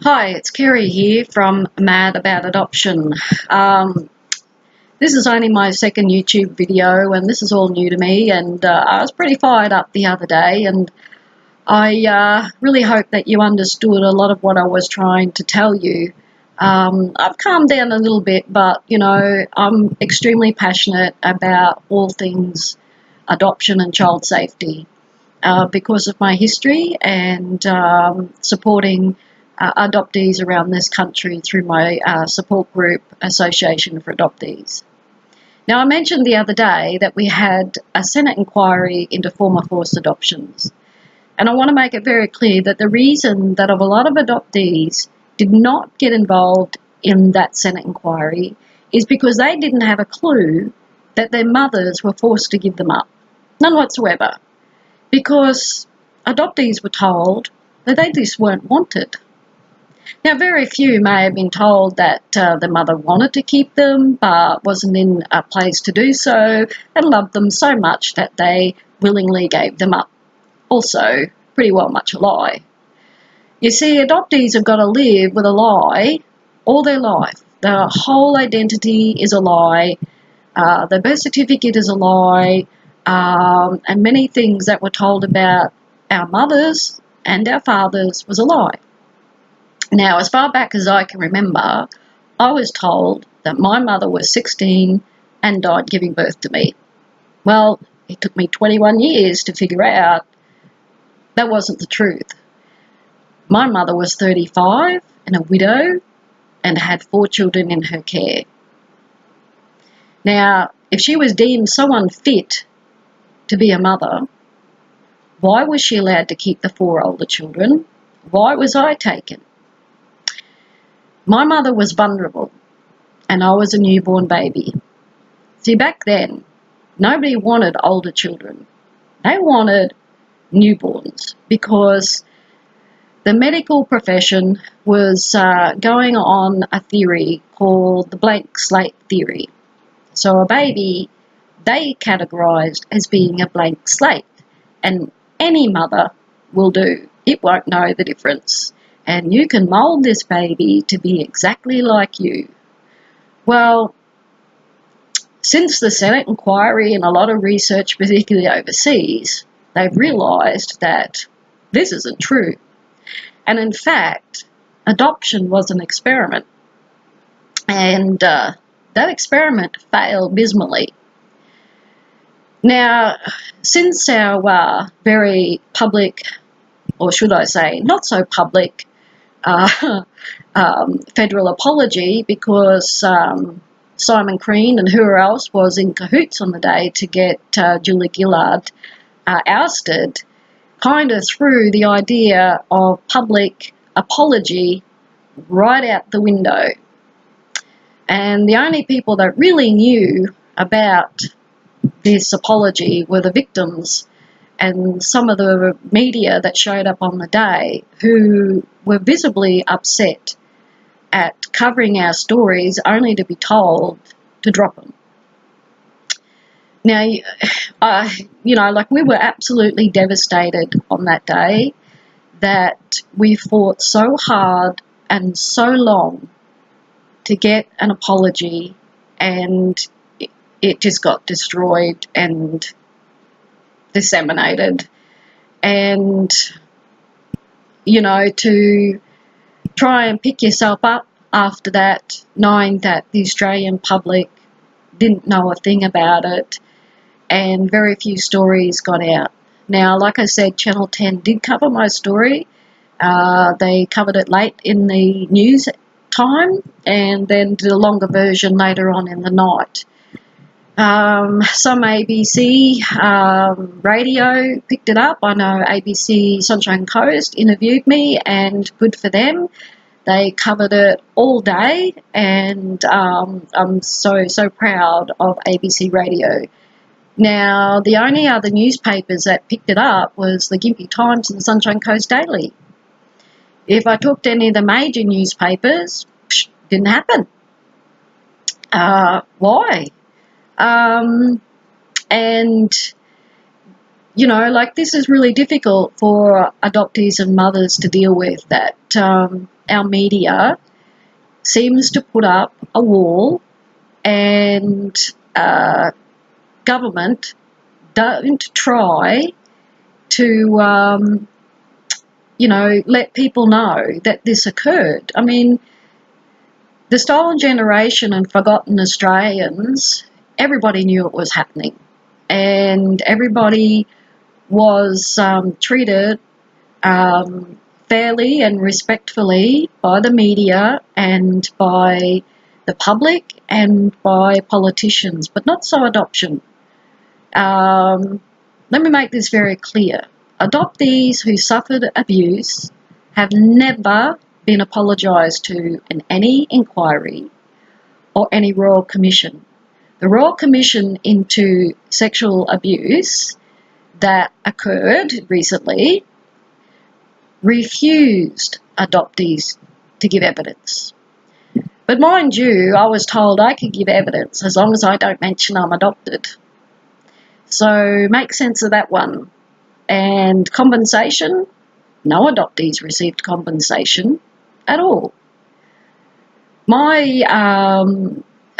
Hi, it's Kerry here from Mad About Adoption. This is only my second YouTube video and this is all new to me, and I was pretty fired up the other day, and I really hope that you understood a lot of what I was trying to tell you. I've calmed down a little bit, but I'm extremely passionate about all things adoption and child safety because of my history and supporting adoptees around this country through my support group, Association for Adoptees. Now, I mentioned the other day that we had a Senate inquiry into former forced adoptions, and I want to make it very clear that the reason that a lot of adoptees did not get involved in that Senate inquiry is because they didn't have a clue that their mothers were forced to give them up. None whatsoever. Because adoptees were told that they just weren't wanted. Now, very few may have been told that the mother wanted to keep them but wasn't in a place to do so and loved them so much that they willingly gave them up. Also, pretty well much a lie. You see, adoptees have got to live with a lie all their life. Their whole identity is a lie. The birth certificate is a lie. And many things that were told about our mothers and our fathers was a lie. Now, as far back as I can remember, I was told that my mother was 16 and died giving birth to me. Well, it took me 21 years to figure out that wasn't the truth. My mother was 35 and a widow and had 4 children in her care. Now, if she was deemed so unfit to be a mother, why was she allowed to keep the 4 older children? Why was I taken? My mother was vulnerable, and I was a newborn baby. See, back then, nobody wanted older children. They wanted newborns because the medical profession was going on a theory called the blank slate theory. So a baby, they categorised as being a blank slate, and any mother will do. It won't know the difference. And you can mould this baby to be exactly like you. Well, since the Senate inquiry and a lot of research, particularly overseas, they've realised that this isn't true. And in fact, adoption was an experiment. And that experiment failed dismally. Now, since our very public, or should I say not so public, federal apology, because Simon Crean and whoever else was in cahoots on the day to get Julia Gillard ousted, kind of threw the idea of public apology right out the window. And the only people that really knew about this apology were the victims and some of the media that showed up on the day, who were visibly upset at covering our stories only to be told to drop them. Now, we were absolutely devastated on that day that we fought so hard and so long to get an apology, and it just got destroyed and disseminated. And to try and pick yourself up after that, knowing that the Australian public didn't know a thing about it and very few stories got out. Now, like I said, Channel 10 did cover my story. They covered it late in the news time and then did a longer version later on in the night. Some ABC radio picked it up. I know ABC Sunshine Coast interviewed me, and good for them. They covered it all day, and I'm so proud of ABC Radio. Now, the only other newspapers that picked it up was the Gympie Times and the Sunshine Coast Daily. If I talked to any of the major newspapers, didn't happen. Why? This is really difficult for adoptees and mothers to deal with, that our media seems to put up a wall, and government don't try to let people know that this occurred. I mean, the Stolen Generation and Forgotten Australians, everybody knew it was happening, and everybody was treated fairly and respectfully by the media and by the public and by politicians, but not so adoption. Let me make this very clear. Adoptees who suffered abuse have never been apologised to in any inquiry or any Royal Commission. The Royal Commission into sexual abuse that occurred recently refused adoptees to give evidence. But mind you, I was told I could give evidence as long as I don't mention I'm adopted. So make sense of that one. And compensation, no adoptees received compensation at all. My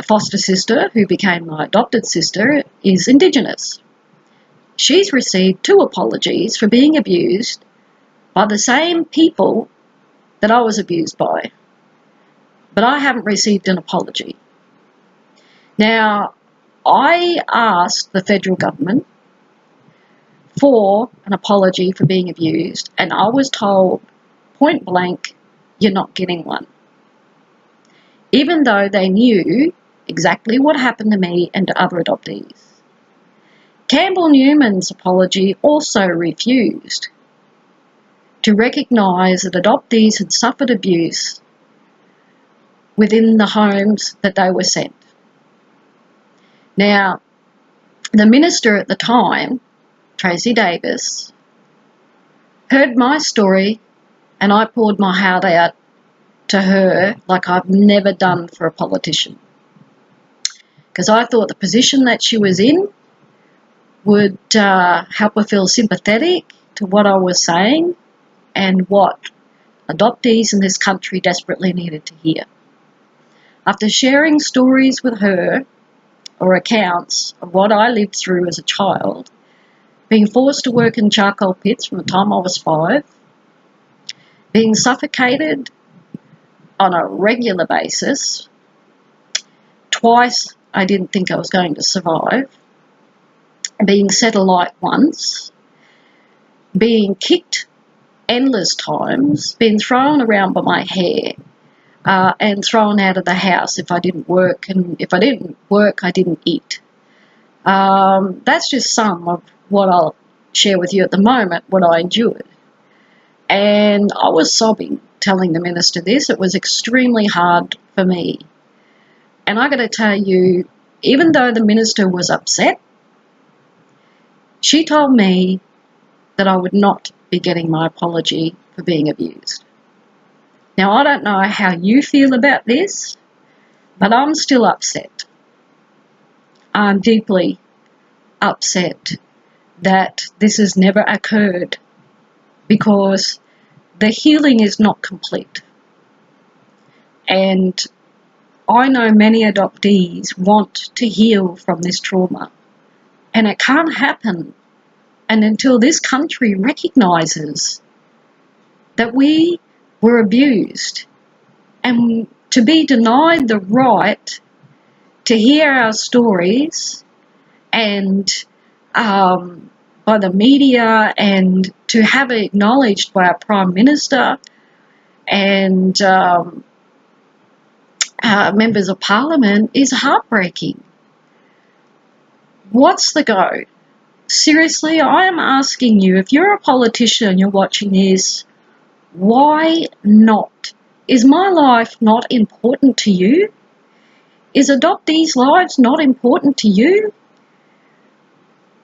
foster sister, who became my adopted sister, is Indigenous. She's received 2 apologies for being abused by the same people that I was abused by. But I haven't received an apology. Now, I asked the federal government for an apology for being abused, and I was told point blank, you're not getting one. Even though they knew exactly what happened to me and to other adoptees. Campbell Newman's apology also refused to recognise that adoptees had suffered abuse within the homes that they were sent. Now, the minister at the time, Tracy Davis, heard my story, and I poured my heart out to her like I've never done for a politician. Because I thought the position that she was in would help her feel sympathetic to what I was saying and what adoptees in this country desperately needed to hear. After sharing stories with her, or accounts of what I lived through as a child, being forced to work in charcoal pits from the time I was 5, being suffocated on a regular basis, twice I didn't think I was going to survive, being set alight once, being kicked endless times, being thrown around by my hair, and thrown out of the house if I didn't work, and if I didn't work, I didn't eat. That's just some of what I'll share with you at the moment, what I endured. And I was sobbing telling the minister this. It was extremely hard for me. And I got to tell you, even though the minister was upset, she told me that I would not be getting my apology for being abused. Now, I don't know how you feel about this, but I'm still upset. I'm deeply upset that this has never occurred, because the healing is not complete. And I know many adoptees want to heal from this trauma, and it can't happen and until this country recognises that we were abused, and to be denied the right to hear our stories and by the media, and to have it acknowledged by our Prime Minister and members of Parliament is heartbreaking. What's the go? Seriously, I am asking you, if you're a politician and you're watching this, why not? Is my life not important to you? Is adoptees' lives not important to you?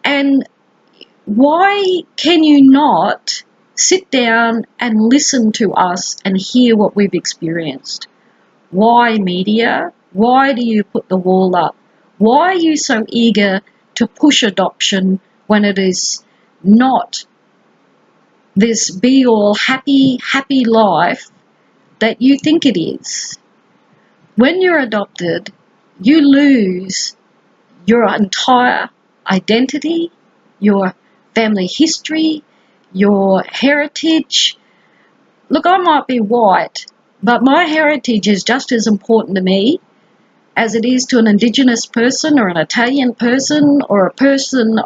And why can you not sit down and listen to us and hear what we've experienced? Why, media? Why do you put the wall up? Why are you so eager to push adoption when it is not this be-all happy life that you think it is. When you're adopted, you lose your entire identity, your family history, your heritage. Look, I might be white, but my heritage is just as important to me as it is to an Indigenous person or an Italian person or a person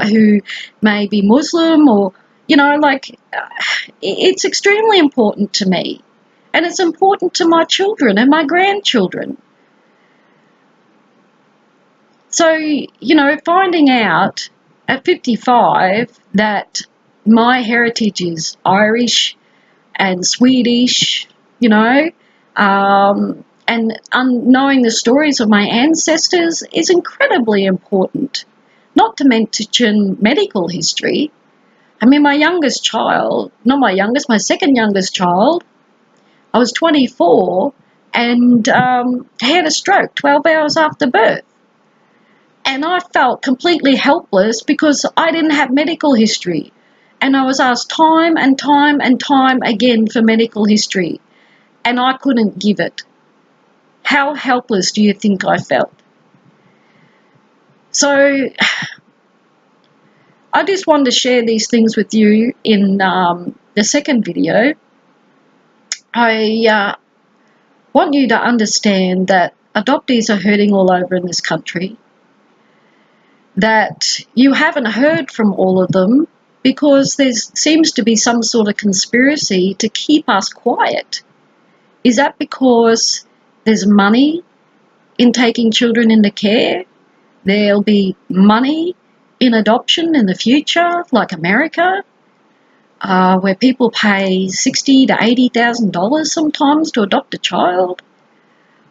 who may be Muslim, or, you know, like, it's extremely important to me. And it's important to my children and my grandchildren. So, you know, finding out at 55 that my heritage is Irish and Swedish, you know, and knowing the stories of my ancestors is incredibly important. Not to mention medical history. I mean, my youngest child, not my youngest, my second youngest child, I was 24 and had a stroke 12 hours after birth. And I felt completely helpless because I didn't have medical history. And I was asked time and time and time again for medical history, and I couldn't give it. How helpless do you think I felt? So I just wanted to share these things with you in the second video. I want you to understand that adoptees are hurting all over in this country, that you haven't heard from all of them because there seems to be some sort of conspiracy to keep us quiet. Is that because there's money in taking children into care? There'll be money in adoption in the future, like America, where people pay $60,000 to $80,000 sometimes to adopt a child.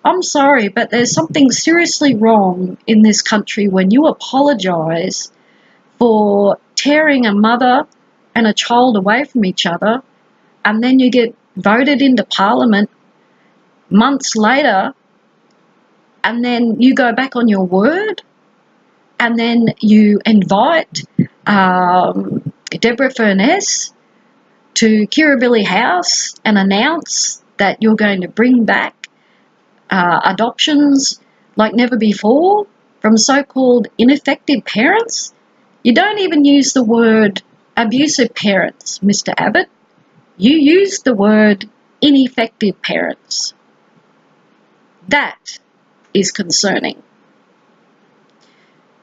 I'm sorry, but there's something seriously wrong in this country when you apologise for tearing a mother and a child away from each other, and then you get voted into Parliament months later, and then you go back on your word, and then you invite Deborah Furness to Kirribilli House and announce that you're going to bring back adoptions like never before from so-called ineffective parents. You don't even use the word abusive parents, Mr. Abbott. You use the word ineffective parents. That is concerning.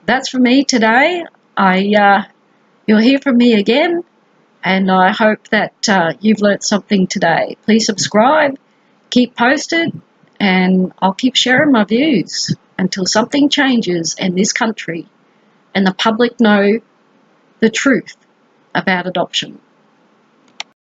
That's for me today. You'll hear from me again, and I hope that you've learnt something today. Please subscribe, keep posted, and I'll keep sharing my views until something changes in this country and the public know the truth about adoption.